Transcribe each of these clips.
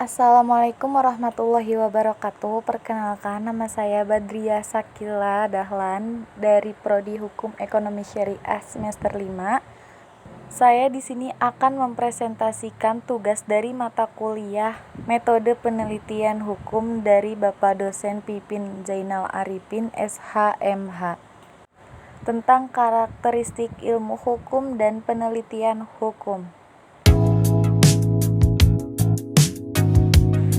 Assalamualaikum warahmatullahi wabarakatuh. Perkenalkan, nama saya Badriah Sakila Dahlan dari Prodi Hukum Ekonomi Syariah semester 5. Saya di sini akan mempresentasikan tugas dari mata kuliah Metode Penelitian Hukum dari Bapak Dosen Pipin Zainal Arifin SH.MH tentang karakteristik ilmu hukum dan penelitian hukum.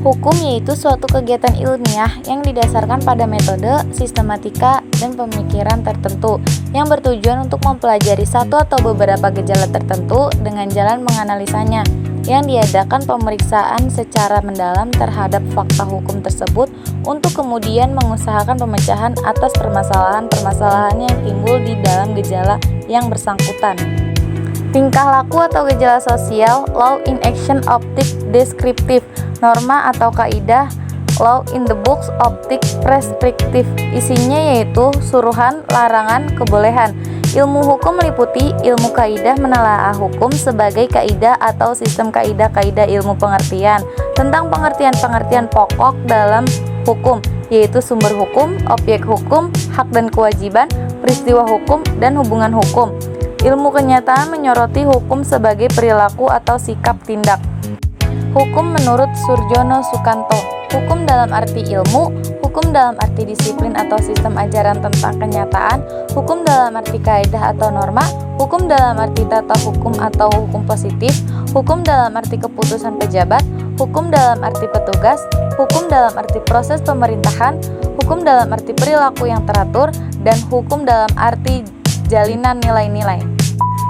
Hukum yaitu suatu kegiatan ilmiah yang didasarkan pada metode, sistematika, dan pemikiran tertentu yang bertujuan untuk mempelajari satu atau beberapa gejala tertentu dengan jalan menganalisanya, yang diadakan pemeriksaan secara mendalam terhadap fakta hukum tersebut untuk kemudian mengusahakan pemecahan atas permasalahan-permasalahan yang timbul di dalam gejala yang bersangkutan. Tingkah laku atau gejala sosial, law in action, optik, deskriptif, norma atau kaidah, law in the books, optik, preskriptif. Isinya yaitu suruhan, larangan, kebolehan. Ilmu hukum meliputi ilmu kaidah menelaah hukum sebagai kaidah atau sistem kaidah-kaidah ilmu pengertian tentang pengertian-pengertian pokok dalam hukum, yaitu sumber hukum, objek hukum, hak dan kewajiban, peristiwa hukum, dan hubungan hukum. Ilmu kenyataan menyoroti hukum sebagai perilaku atau sikap tindak. Hukum menurut Surjono Sukanto. Hukum dalam arti ilmu, hukum dalam arti disiplin atau sistem ajaran tentang kenyataan, hukum dalam arti kaidah atau norma, hukum dalam arti tata hukum atau hukum positif, hukum dalam arti keputusan pejabat, hukum dalam arti petugas, hukum dalam arti proses pemerintahan, hukum dalam arti perilaku yang teratur, dan hukum dalam arti jalinan nilai-nilai.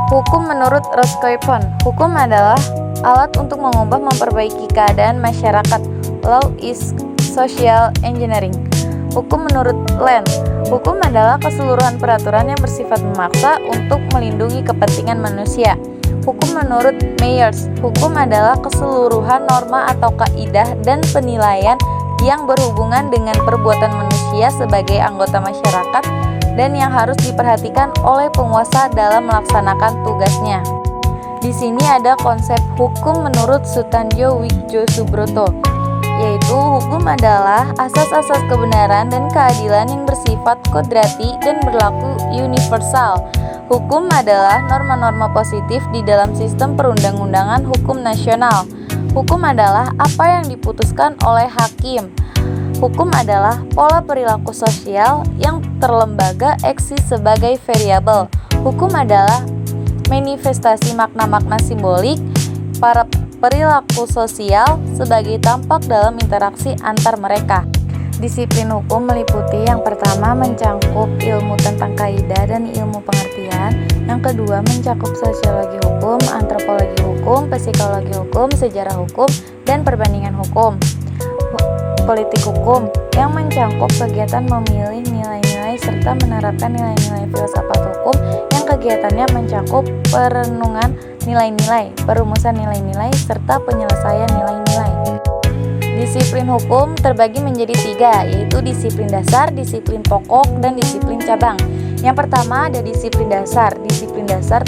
Hukum menurut Roscoe-Pond. Hukum adalah alat untuk mengubah memperbaiki keadaan masyarakat. Law is social engineering. Hukum menurut Land. Hukum adalah keseluruhan peraturan yang bersifat memaksa untuk melindungi kepentingan manusia. Hukum menurut Myers. Hukum adalah keseluruhan norma atau kaidah dan penilaian yang berhubungan dengan perbuatan manusia sebagai anggota masyarakat dan yang harus diperhatikan oleh penguasa dalam melaksanakan tugasnya. Di sini ada konsep hukum menurut Sutanjo Wijosubroto, yaitu hukum adalah asas-asas kebenaran dan keadilan yang bersifat kodrati dan berlaku universal. Hukum adalah norma-norma positif di dalam sistem perundang-undangan hukum nasional. Hukum adalah apa yang diputuskan oleh hakim. Hukum adalah pola perilaku sosial yang terlembaga eksis sebagai variabel. Hukum adalah manifestasi makna-makna simbolik para perilaku sosial sebagai tampak dalam interaksi antar mereka. Disiplin hukum meliputi yang pertama mencangkup ilmu tentang kaidah dan ilmu pengertian, yang kedua mencakup sosiologi hukum, antropologi hukum, psikologi hukum, sejarah hukum, dan perbandingan hukum. Politik hukum yang mencangkup kegiatan memilih nilai-nilai serta menerapkan nilai-nilai filsafat hukum yang kegiatannya mencakup perenungan nilai-nilai, perumusan nilai-nilai, serta penyelesaian nilai-nilai. Disiplin hukum terbagi menjadi 3, yaitu disiplin dasar, disiplin pokok, dan disiplin cabang. Yang pertama ada disiplin dasar. Disiplin dasar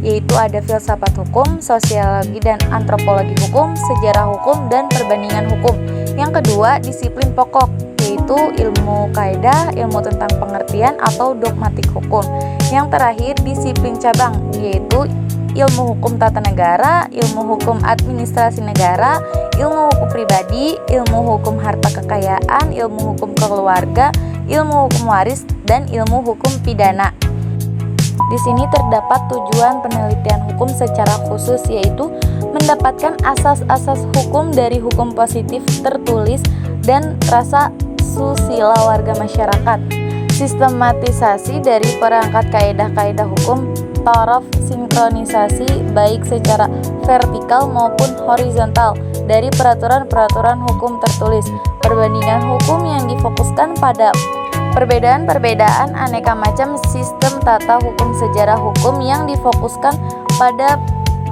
yaitu ada filsafat hukum, sosiologi dan antropologi hukum, sejarah hukum, dan perbandingan hukum. Yang kedua, disiplin pokok, yaitu ilmu kaidah, ilmu tentang pengertian atau dogmatik hukum. Yang terakhir, disiplin cabang, yaitu ilmu hukum tata negara, ilmu hukum administrasi negara, ilmu hukum pribadi, ilmu hukum harta kekayaan, ilmu hukum keluarga, ilmu hukum waris, dan ilmu hukum pidana. Di sini terdapat tujuan penelitian hukum secara khusus, yaitu mendapatkan asas-asas hukum dari hukum positif tertulis dan rasa susila warga masyarakat. Sistematisasi dari perangkat kaidah-kaidah hukum, taraf sinkronisasi baik secara vertikal maupun horizontal dari peraturan-peraturan hukum tertulis. Perbandingan hukum yang difokuskan pada perbedaan-perbedaan aneka macam sistem tata hukum, sejarah hukum yang difokuskan pada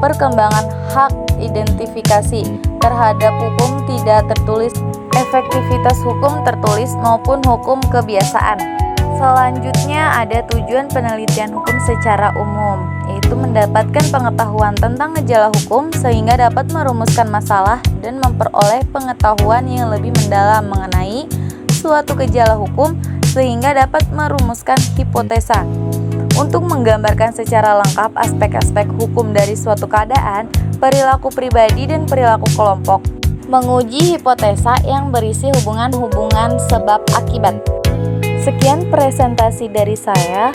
perkembangan hak identifikasi terhadap hukum tidak tertulis, efektivitas hukum tertulis maupun hukum kebiasaan. Selanjutnya ada tujuan penelitian hukum secara umum, yaitu mendapatkan pengetahuan tentang gejala hukum sehingga dapat merumuskan masalah dan memperoleh pengetahuan yang lebih mendalam mengenai suatu gejala hukum sehingga dapat merumuskan hipotesa. Untuk menggambarkan secara lengkap aspek-aspek hukum dari suatu keadaan, perilaku pribadi dan perilaku kelompok. Menguji hipotesa yang berisi hubungan-hubungan sebab akibat. Sekian presentasi dari saya.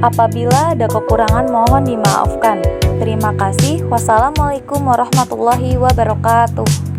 Apabila ada kekurangan mohon dimaafkan. Terima kasih. Wassalamualaikum warahmatullahi wabarakatuh.